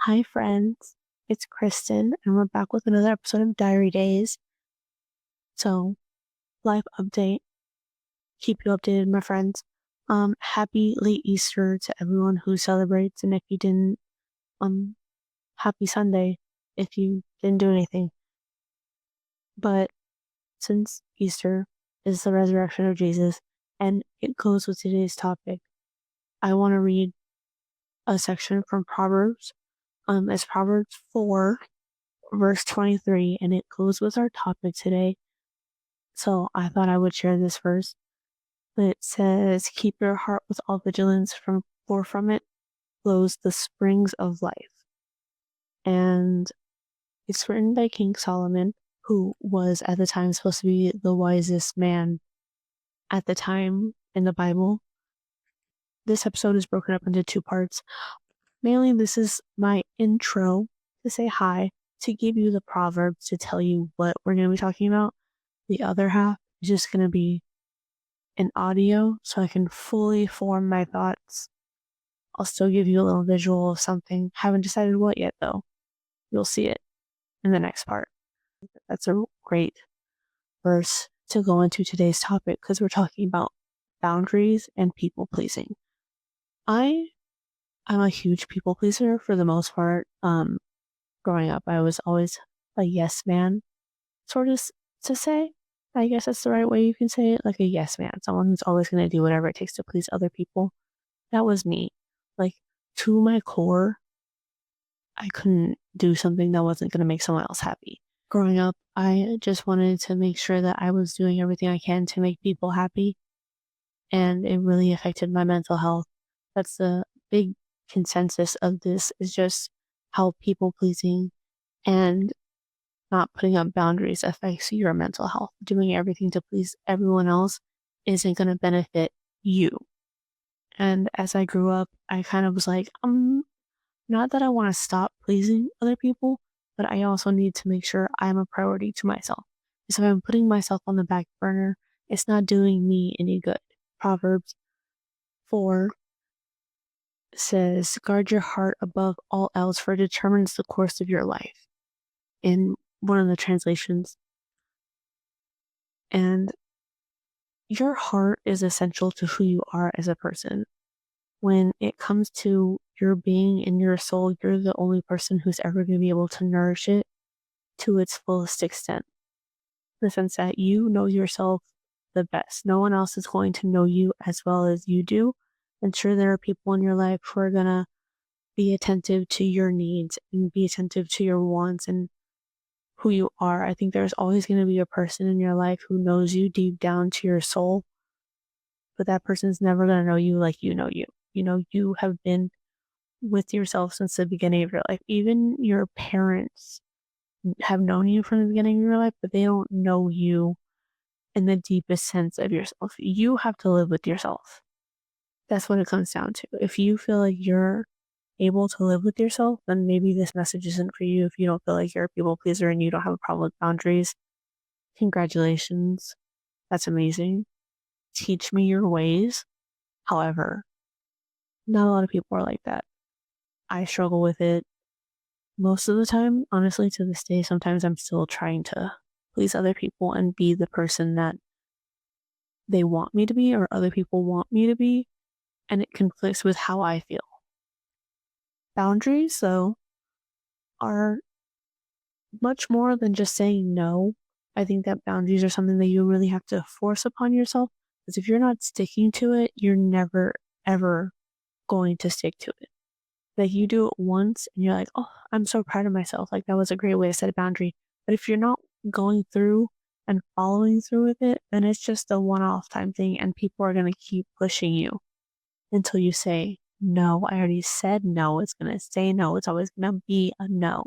Hi, friends. It's Kristen, and we're back with another episode of Diary Days. So, life update. Keep you updated, my friends. Happy late Easter to everyone who celebrates, and if you didn't, happy Sunday if you didn't do anything. But since Easter is the resurrection of Jesus, and it goes with today's topic, I want to read a section from Proverbs. It's Proverbs 4, verse 23, and it goes with our topic today. So I thought I would share this first. It says, keep your heart with all vigilance, for from it flows the springs of life. And it's written by King Solomon, who was at the time supposed to be the wisest man at the time in the Bible. This episode is broken up into two parts. Mainly, this is my intro to say hi, to give you the proverbs, to tell you what we're going to be talking about. The other half is just going to be an audio so I can fully form my thoughts. I'll still give you a little visual of something. Haven't decided what yet, though. You'll see it in the next part. That's a great verse to go into today's topic because we're talking about boundaries and people pleasing. I'm a huge people pleaser for the most part. Growing up, I was always a yes man, sort of to say. I guess that's the right way you can say it, like a yes man, someone who's always going to do whatever it takes to please other people. That was me. Like, to my core, I couldn't do something that wasn't going to make someone else happy. Growing up, I just wanted to make sure that I was doing everything I can to make people happy, and it really affected my mental health. That's the big consensus of this, is just how people pleasing and not putting up boundaries affects your mental health. Doing everything to please everyone else isn't going to benefit you. And as I grew up, I kind of was like, not that I want to stop pleasing other people, but I also need to make sure I'm a priority to myself. Because if I'm putting myself on the back burner, it's not doing me any good. Proverbs 4 says, guard your heart above all else, for it determines the course of your life, in one of the translations. And your heart is essential to who you are as a person. When it comes to your being and your soul, you're the only person who's ever going to be able to nourish it to its fullest extent. In the sense that you know yourself the best. No one else is going to know you as well as you do. And sure, there are people in your life who are going to be attentive to your needs and be attentive to your wants and who you are. I think there's always going to be a person in your life who knows you deep down to your soul, but that person's never going to know you like you know you. You know, you have been with yourself since the beginning of your life. Even your parents have known you from the beginning of your life, but they don't know you in the deepest sense of yourself. You have to live with yourself. That's what it comes down to. If you feel like you're able to live with yourself, then maybe this message isn't for you. If you don't feel like you're a people pleaser and you don't have a problem with boundaries, congratulations. That's amazing. Teach me your ways. However, not a lot of people are like that. I struggle with it most of the time. Honestly, to this day, sometimes I'm still trying to please other people and be the person that they want me to be or other people want me to be, and it conflicts with how I feel. Boundaries, though, are much more than just saying no. I think that boundaries are something that you really have to force upon yourself, because if you're not sticking to it, you're never, ever going to stick to it. Like, you do it once and you're like, oh, I'm so proud of myself. Like, that was a great way to set a boundary. But if you're not going through and following through with it, then it's just a one-off time thing, and people are going to keep pushing you until you say, no, I already said no. It's going to say no. It's always going to be a no.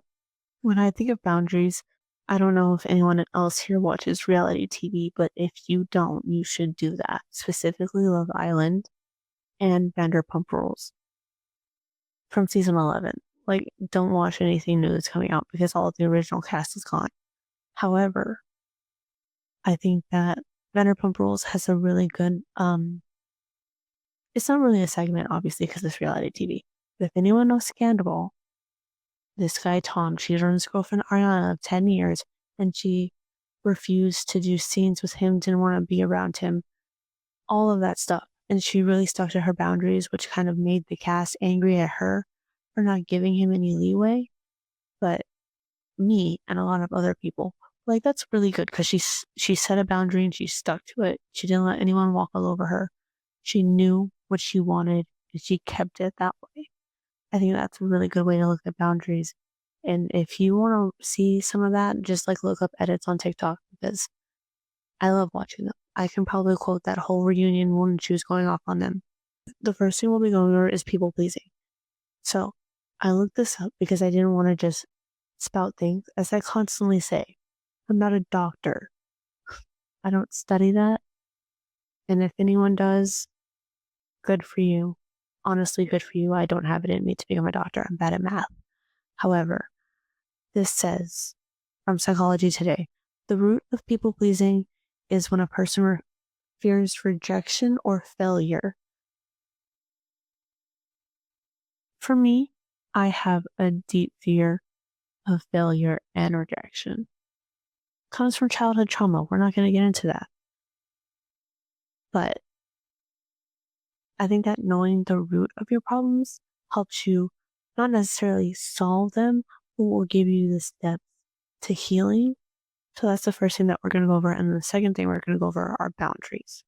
When I think of boundaries, I don't know if anyone else here watches reality TV, but if you don't, you should do that. Specifically Love Island and Vanderpump Rules from season 11. Like, don't watch anything new that's coming out because all of the original cast is gone. However, I think that Vanderpump Rules has a really good, it's not really a segment, obviously, because it's reality TV. But if anyone knows Scandal, this guy, Tom, cheated on his girlfriend, Ariana, of 10 years, and she refused to do scenes with him, didn't want to be around him, all of that stuff. And she really stuck to her boundaries, which kind of made the cast angry at her for not giving him any leeway. But me and a lot of other people, like, that's really good because she set a boundary and she stuck to it. She didn't let anyone walk all over her. She knew what she wanted and she kept it that way. I think that's a really good way to look at boundaries. And if you want to see some of that, just like look up edits on TikTok because I love watching them. I can probably quote that whole reunion when she was going off on them. The first thing we'll be going over is people pleasing. So I looked this up because I didn't want to just spout things. As I constantly say, I'm not a doctor. I don't study that. And if anyone does, good for you. Honestly, good for you. I don't have it in me to become a doctor. I'm bad at math. However, this says from Psychology Today, the root of people pleasing is when a person fears rejection or failure. For me, I have a deep fear of failure and rejection. It comes from childhood trauma. We're not going to get into that. But I think that knowing the root of your problems helps you not necessarily solve them, but will give you the steps to healing. So that's the first thing that we're going to go over. And the second thing we're going to go over are boundaries.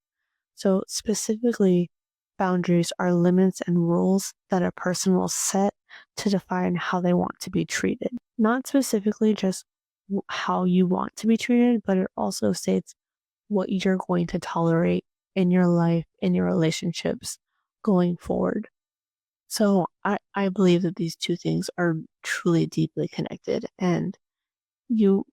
So specifically, boundaries are limits and rules that a person will set to define how they want to be treated. Not specifically just how you want to be treated, but it also states what you're going to tolerate in your life, in your relationships going forward. So I believe that these two things are truly deeply connected, and you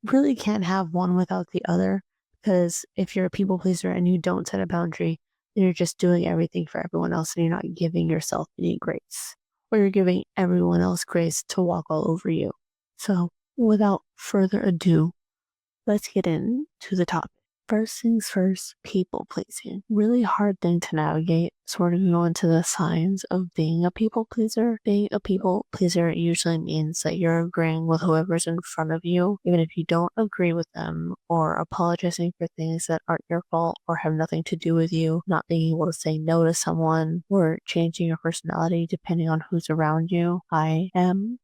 really can't have one without the other, because if you're a people pleaser and you don't set a boundary, then you're just doing everything for everyone else and you're not giving yourself any grace, or you're giving everyone else grace to walk all over you. So without further ado, let's get into the topic. First things first, people pleasing. Really hard thing to navigate. So we're going to go into the signs of being a people pleaser. Being a people pleaser usually means that you're agreeing with whoever's in front of you, even if you don't agree with them, or apologizing for things that aren't your fault or have nothing to do with you, not being able to say no to someone, or changing your personality depending on who's around you. I am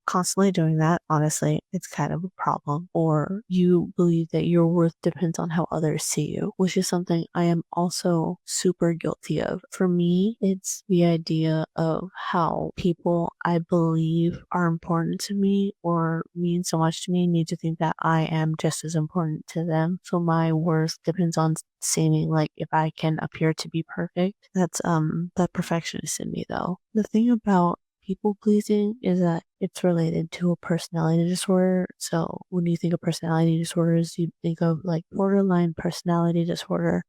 constantly doing that. Honestly, it's kind of a problem. Or you believe that your worth depends on how others see you, which is something I am also super guilty of. For me, it's the idea of how people I believe are important to me or mean so much to me need to think that I am just as important to them. So my worth depends on seeming like if I can appear to be perfect. That's the perfectionist in me though. The thing about people pleasing is that it's related to a personality disorder. So when you think of personality disorders, you think of like borderline personality disorder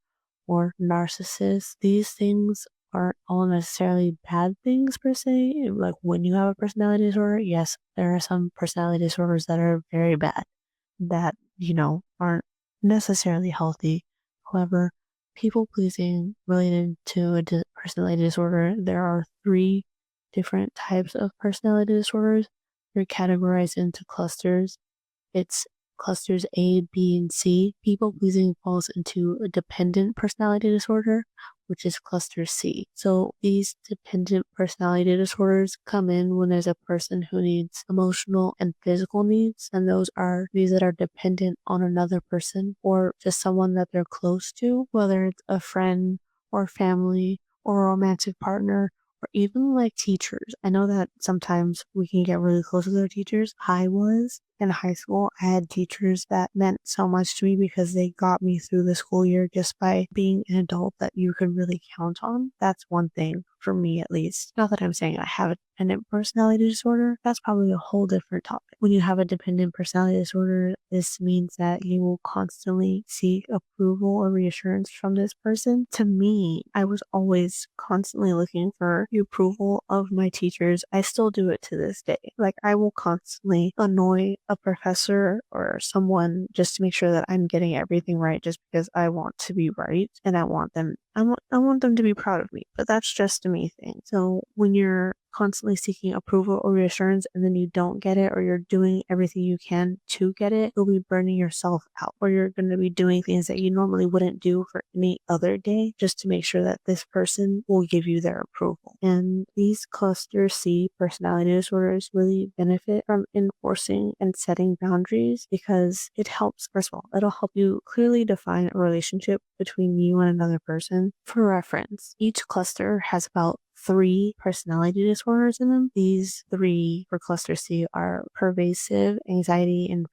or narcissist. These things aren't all necessarily bad things per se. Like when you have a personality disorder, yes, there are some personality disorders that are very bad that, aren't necessarily healthy. However, people pleasing related to a personality disorder, there are 3 different types of personality disorders. They're categorized into clusters. It's clusters A, B, and C. People pleasing falls into a dependent personality disorder, which is cluster C. So these dependent personality disorders come in when there's a person who needs emotional and physical needs, and those are these that are dependent on another person or just someone that they're close to, whether it's a friend or family or a romantic partner, or even like teachers. I know that sometimes we can get really close with our teachers. I was in high school. I had teachers that meant so much to me because they got me through the school year just by being an adult that you could really count on. That's one thing for me, at least. Not that I'm saying I have a dependent personality disorder. That's probably a whole different topic. When you have a dependent personality disorder, this means that you will constantly seek approval or reassurance from this person. To me, I was always constantly looking for the approval of my teachers. I still do it to this day. Like, I will constantly annoy a professor or someone just to make sure that I'm getting everything right, just because I want to be right and I want them to be proud of me. But that's just a me thing. So when you're constantly seeking approval or reassurance and then you don't get it, or you're doing everything you can to get it, you'll be burning yourself out, or you're going to be doing things that you normally wouldn't do for any other day just to make sure that this person will give you their approval. And these cluster C personality disorders really benefit from enforcing and setting boundaries because it helps, first of all, it'll help you clearly define a relationship between you and another person. For reference, each cluster has about 3 personality disorders in them. These 3 for cluster C are pervasive anxiety and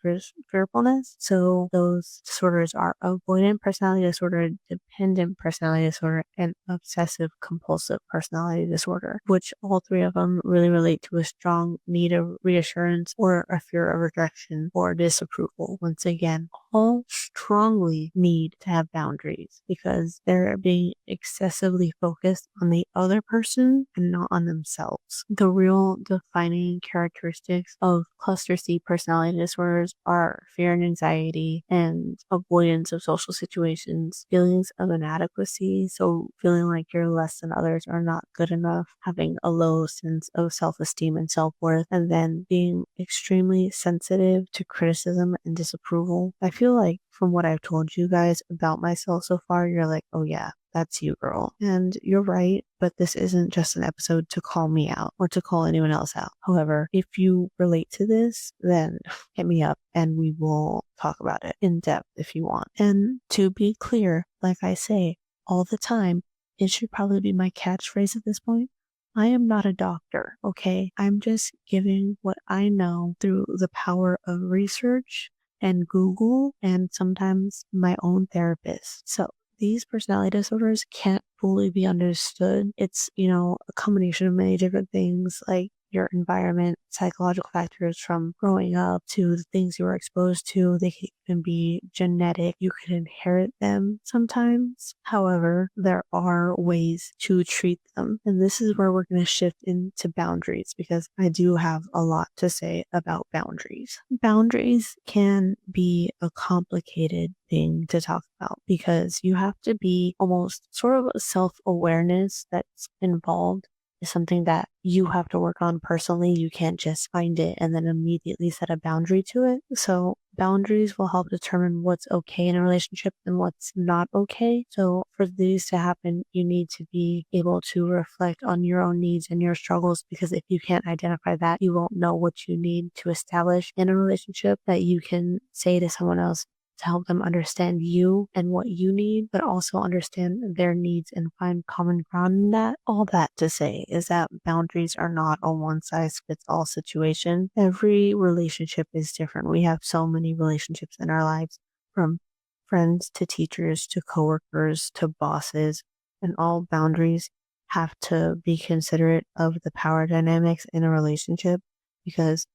fearfulness. So those disorders are avoidant personality disorder, dependent personality disorder, and obsessive compulsive personality disorder, which all 3 of them really relate to a strong need of reassurance or a fear of rejection or disapproval. Once again, all strongly need to have boundaries because they're being excessively focused on the other person and not on themselves. The real defining characteristics of cluster C personality disorders are fear and anxiety and avoidance of social situations, feelings of inadequacy, so feeling like you're less than others or not good enough, having a low sense of self-esteem and self-worth, and then being extremely sensitive to criticism and disapproval. I feel like from what I've told you guys about myself so far, you're like, oh yeah, that's you, girl. And you're right, but this isn't just an episode to call me out or to call anyone else out. However, if you relate to this, then hit me up and we will talk about it in depth if you want. And to be clear, like I say all the time, it should probably be my catchphrase at this point. I am not a doctor, okay? I'm just giving what I know through the power of research and Google and sometimes my own therapist. So these personality disorders can't fully be understood. It's, a combination of many different things like your environment, psychological factors from growing up to the things you were exposed to. They can even be genetic. You could inherit them sometimes. However, there are ways to treat them. And this is where we're going to shift into boundaries because I do have a lot to say about boundaries. Boundaries can be a complicated thing to talk about because you have to be almost sort of a self-awareness that's involved is something that you have to work on personally. You can't just find it and then immediately set a boundary to it. So boundaries will help determine what's okay in a relationship and what's not okay. So for these to happen, you need to be able to reflect on your own needs and your struggles, because if you can't identify that, you won't know what you need to establish in a relationship that you can say to someone else to help them understand you and what you need, but also understand their needs and find common ground in that. All that to say is that boundaries are not a one-size-fits-all situation. Every relationship is different. We have so many relationships in our lives, from friends to teachers to coworkers to bosses, and all boundaries have to be considerate of the power dynamics in a relationship, because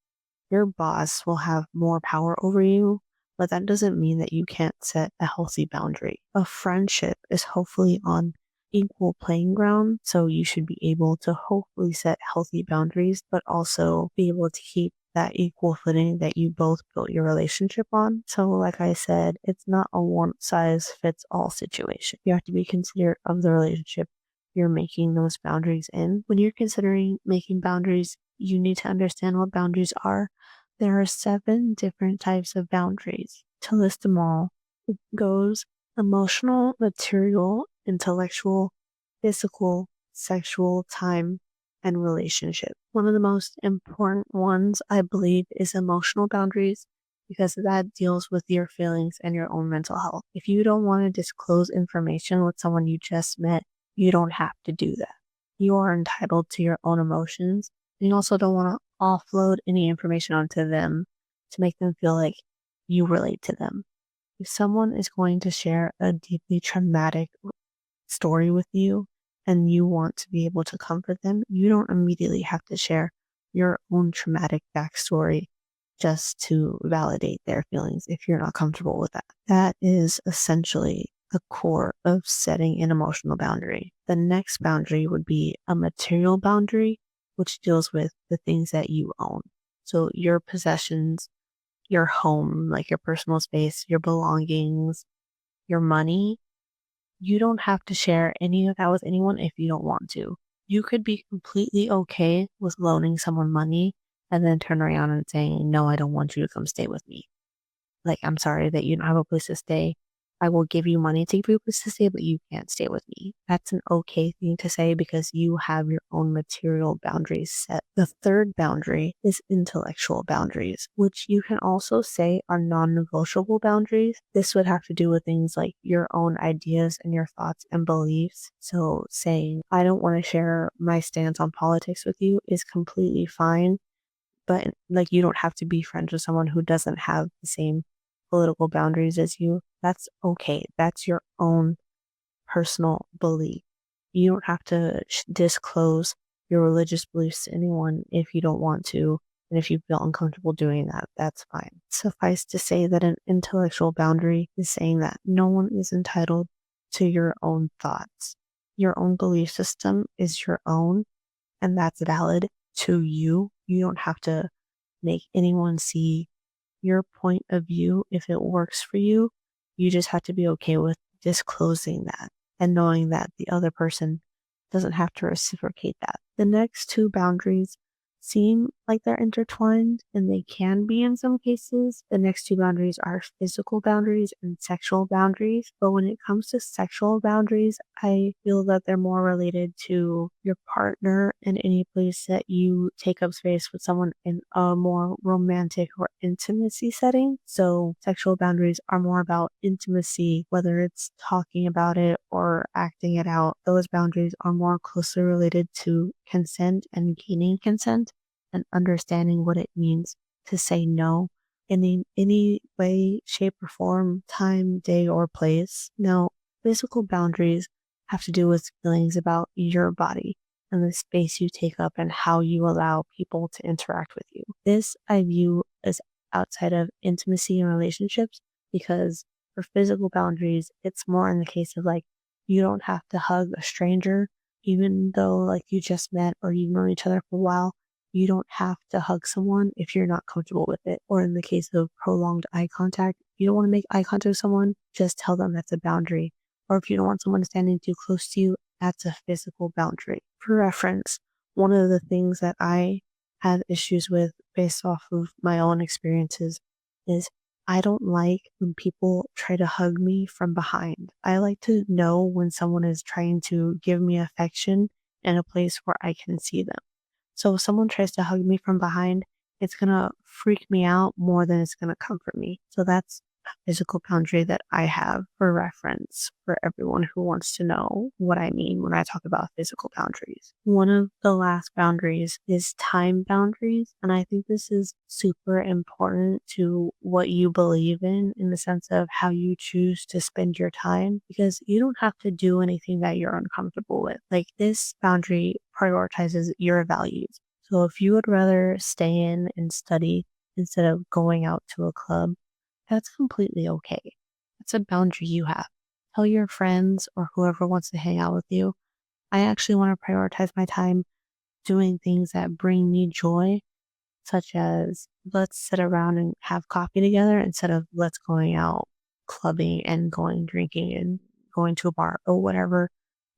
your boss will have more power over you, but that doesn't mean that you can't set a healthy boundary. A friendship is hopefully on equal playing ground, so you should be able to hopefully set healthy boundaries, but also be able to keep that equal footing that you both built your relationship on. So like I said, it's not a one-size-fits-all situation. You have to be considerate of the relationship you're making those boundaries in. When you're considering making boundaries, you need to understand what boundaries are. There are 7 different types of boundaries. To list them all, it goes emotional, material, intellectual, physical, sexual, time, and relationship. One of the most important ones, I believe, is emotional boundaries, because that deals with your feelings and your own mental health. If you don't want to disclose information with someone you just met, you don't have to do that. You are entitled to your own emotions. And you also don't want to offload any information onto them to make them feel like you relate to them. If someone is going to share a deeply traumatic story with you and you want to be able to comfort them, you don't immediately have to share your own traumatic backstory just to validate their feelings if you're not comfortable with that. That is essentially the core of setting an emotional boundary. The next boundary would be a material boundary, which deals with the things that you own. So your possessions, your home, like your personal space, your belongings, your money. You don't have to share any of that with anyone if you don't want to. You could be completely okay with loaning someone money and then turn around and saying, no, I don't want you to come stay with me. Like, I'm sorry that you don't have a place to stay. I will give you money to give you a place to stay, but you can't stay with me. That's an okay thing to say because you have your own material boundaries set. The third boundary is intellectual boundaries, which you can also say are non-negotiable boundaries. This would have to do with things like your own ideas and your thoughts and beliefs. So saying, I don't want to share my stance on politics with you is completely fine, but like you don't have to be friends with someone who doesn't have the same political boundaries as you. That's okay. That's your own personal belief. You don't have to disclose your religious beliefs to anyone if you don't want to. And if you feel uncomfortable doing that, that's fine. Suffice to say that an intellectual boundary is saying that no one is entitled to your own thoughts. Your own belief system is your own, and that's valid to you. You don't have to make anyone see your point of view if it works for you. You just have to be okay with disclosing that and knowing that the other person doesn't have to reciprocate that. The next two boundaries seem like they're intertwined, and they can be in some cases. The next two boundaries are physical boundaries and sexual boundaries. But when it comes to sexual boundaries, I feel that they're more related to your partner and any place that you take up space with someone in a more romantic or intimacy setting. So sexual boundaries are more about intimacy, whether it's talking about it or acting it out. Those boundaries are more closely related to consent and gaining consent and understanding what it means to say no in any way, shape, or form, time, day, or place. Now, physical boundaries have to do with feelings about your body and the space you take up and how you allow people to interact with you. This I view as outside of intimacy and relationships, because for physical boundaries, it's more in the case of like, you don't have to hug a stranger, even though like you just met or you've known each other for a while. You don't have to hug someone if you're not comfortable with it. Or in the case of prolonged eye contact, you don't want to make eye contact with someone, just tell them that's a boundary. Or if you don't want someone standing too close to you, that's a physical boundary. For reference, one of the things that I have issues with based off of my own experiences is I don't like when people try to hug me from behind. I like to know when someone is trying to give me affection in a place where I can see them. So if someone tries to hug me from behind, it's going to freak me out more than it's going to comfort me. So that's a physical boundary that I have for reference for everyone who wants to know what I mean when I talk about physical boundaries. One of the last boundaries is time boundaries. And I think this is super important to what you believe in the sense of how you choose to spend your time, because you don't have to do anything that you're uncomfortable with. Like, this boundary prioritizes your values. So if you would rather stay in and study instead of going out to a club, that's completely okay. That's a boundary you have. Tell your friends or whoever wants to hang out with you, I actually want to prioritize my time doing things that bring me joy, such as let's sit around and have coffee together instead of let's going out clubbing and going drinking and going to a bar or whatever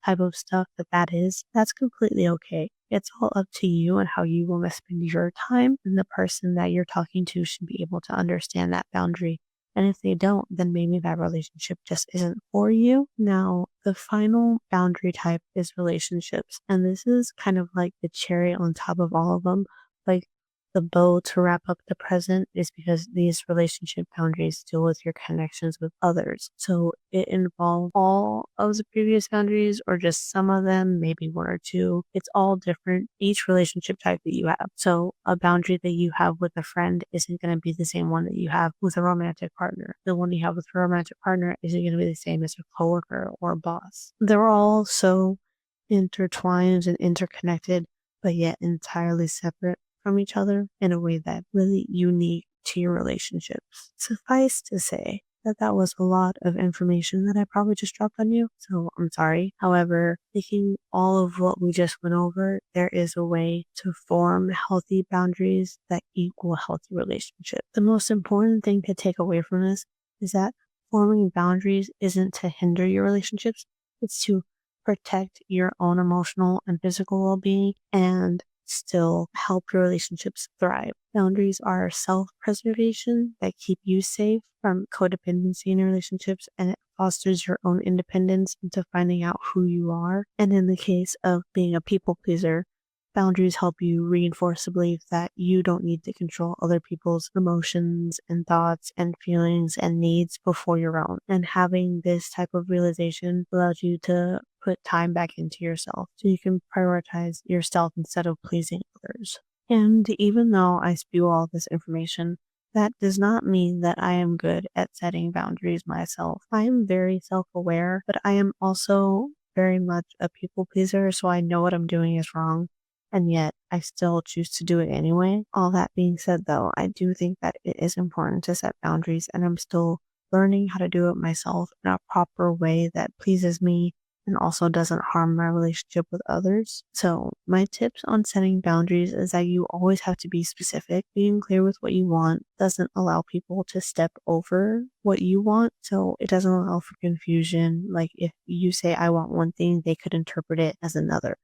type of stuff that is. That's completely okay. It's all up to you and how you want to spend your time, and the person that you're talking to should be able to understand that boundary. And if they don't, then maybe that relationship just isn't for you. Now, the final boundary type is relationships. And this is kind of like the cherry on top of all of them. Like, the bow to wrap up the present is because these relationship boundaries deal with your connections with others. So it involves all of the previous boundaries or just some of them, maybe one or two. It's all different, each relationship type that you have. So a boundary that you have with a friend isn't going to be the same one that you have with a romantic partner. The one you have with a romantic partner isn't going to be the same as a coworker or a boss. They're all so intertwined and interconnected, but yet entirely separate from each other in a way that's really unique to your relationships. Suffice to say that that was a lot of information that I probably just dropped on you, so I'm sorry. However, taking all of what we just went over, there is a way to form healthy boundaries that equal healthy relationships. The most important thing to take away from this is that forming boundaries isn't to hinder your relationships, it's to protect your own emotional and physical well-being and still help your relationships thrive. Boundaries are self-preservation that keep you safe from codependency in your relationships, and it fosters your own independence into finding out who you are. And in the case of being a people pleaser, boundaries help you reinforce the belief that you don't need to control other people's emotions and thoughts and feelings and needs before your own. And having this type of realization allows you to put time back into yourself so you can prioritize yourself instead of pleasing others. And even though I spew all this information, that does not mean that I am good at setting boundaries myself. I am very self-aware, but I am also very much a people pleaser, so I know what I'm doing is wrong, and yet I still choose to do it anyway. All that being said, though, I do think that it is important to set boundaries, and I'm still learning how to do it myself in a proper way that pleases me and also doesn't harm my relationship with others. So my tips on setting boundaries is that you always have to be specific. Being clear with what you want doesn't allow people to step over what you want. So it doesn't allow for confusion. Like if you say, I want one thing, they could interpret it as another.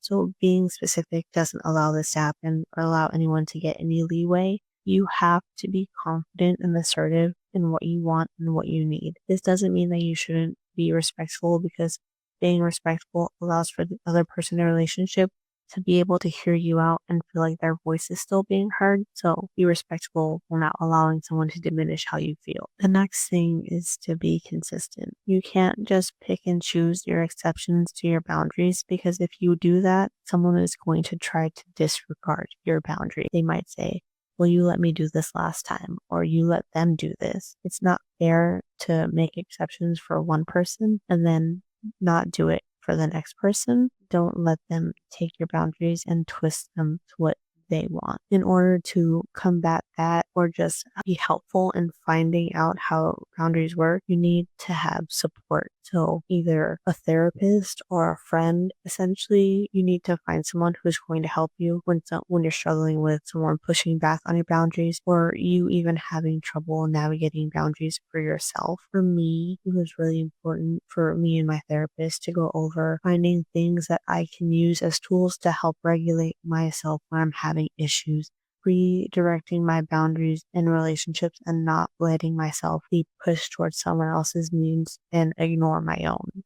So being specific doesn't allow this to happen or allow anyone to get any leeway. You have to be confident and assertive in what you want and what you need. This doesn't mean that you shouldn't be respectful, because being respectful allows for the other person in a relationship to be able to hear you out and feel like their voice is still being heard. So be respectful while not allowing someone to diminish how you feel. The next thing is to be consistent. You can't just pick and choose your exceptions to your boundaries, because if you do that, someone is going to try to disregard your boundary. They might say, well, you let me do this last time, or you let them do this. It's not fair to make exceptions for one person and then not do it for the next person. Don't let them take your boundaries and twist them to what they want. In order to combat that or just be helpful in finding out how boundaries work, you need to have support. So either a therapist or a friend. Essentially, you need to find someone who's going to help you when you're struggling with someone pushing back on your boundaries, or you even having trouble navigating boundaries for yourself. For me, it was really important for me and my therapist to go over finding things that I can use as tools to help regulate myself when I'm having issues, redirecting my boundaries in relationships and not letting myself be pushed towards someone else's needs and ignore my own.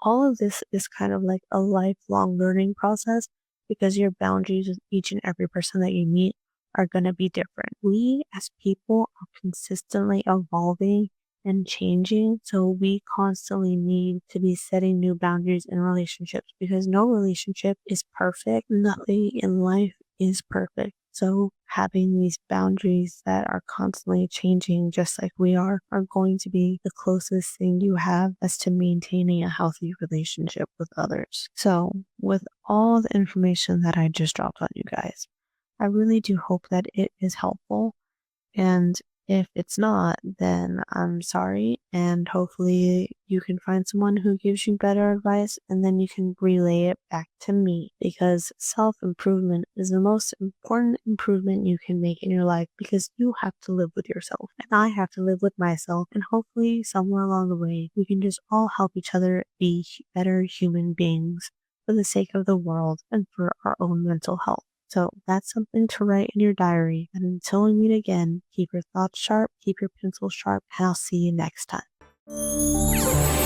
All of this is kind of like a lifelong learning process, because your boundaries with each and every person that you meet are going to be different. We as people are consistently evolving and changing, so we constantly need to be setting new boundaries in relationships, because no relationship is perfect. Nothing in life is perfect. So having these boundaries that are constantly changing, just like we are going to be the closest thing you have as to maintaining a healthy relationship with others. So with all the information that I just dropped on you guys, I really do hope that it is helpful. And if it's not, then I'm sorry. And hopefully you can find someone who gives you better advice, and then you can relay it back to me, because self-improvement is the most important improvement you can make in your life, because you have to live with yourself and I have to live with myself. And hopefully somewhere along the way, we can just all help each other be better human beings for the sake of the world and for our own mental health. So that's something to write in your diary. And until we meet again, keep your thoughts sharp, keep your pencil sharp, and I'll see you next time.